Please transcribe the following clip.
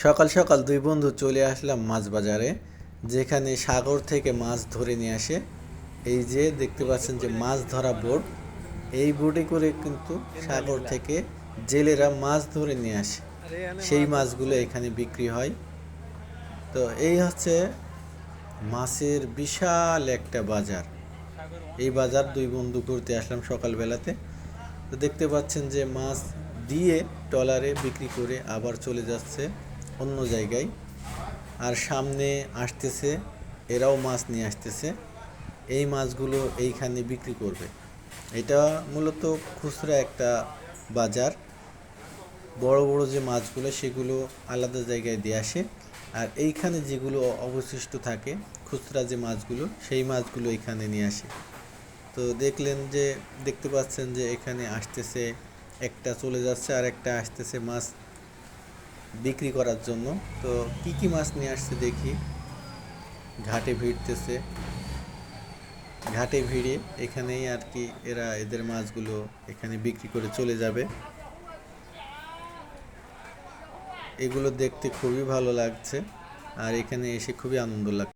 সকাল সকাল দুই বন্ধু চলে আসলাম মাছ বাজারে, যেখানে সাগর থেকে মাছ ধরে নিয়ে আসে। এই যে দেখতে পাচ্ছেন যে মাছ ধরা বোট, এই বোটে করে কিন্তু সাগর থেকে জেলেরা মাছ ধরে নিয়ে আসে, সেই মাছগুলো এখানে বিক্রি হয়। তো এই হচ্ছে মাছের বিশাল একটা বাজার। এই বাজার দুই বন্ধু ঘুরতে আসলাম সকালবেলাতে। তো দেখতে পাচ্ছেন যে মাছ দিয়ে ট্রলারে বিক্রি করে আবার চলে যাচ্ছে অন্য জায়গায়। আর সামনে আসতেছে, এরাও মাছ নিয়ে আসতেছে, এই মাছগুলো এইখানে বিক্রি করবে। এটা মূলত খুচরা একটা বাজার। বড় বড় যে মাছগুলো সেগুলো আলাদা জায়গায় দিয়ে আসে, আর এইখানে যেগুলো অবশিষ্ট থাকে খুচরা যে মাছগুলো, সেই মাছগুলো এখানে নিয়ে আসে। তো দেখতে পাচ্ছেন যে এখানে আসতেছে একটা, চলে যাচ্ছে আর একটা আসতেছে মাছ বিক্রি করার জন্য। তো কি কি মাছ নিয়ে আসছে দেখি। ঘাটে ভিড়তেছে, ঘাটে ভিড়ে এখানেই আর কি এরা এদের মাছগুলো এখানে বিক্রি করে চলে যাবে। এগুলো দেখতে খুবই ভালো লাগছে, আর এখানে এসে খুবই আনন্দ লাগছে।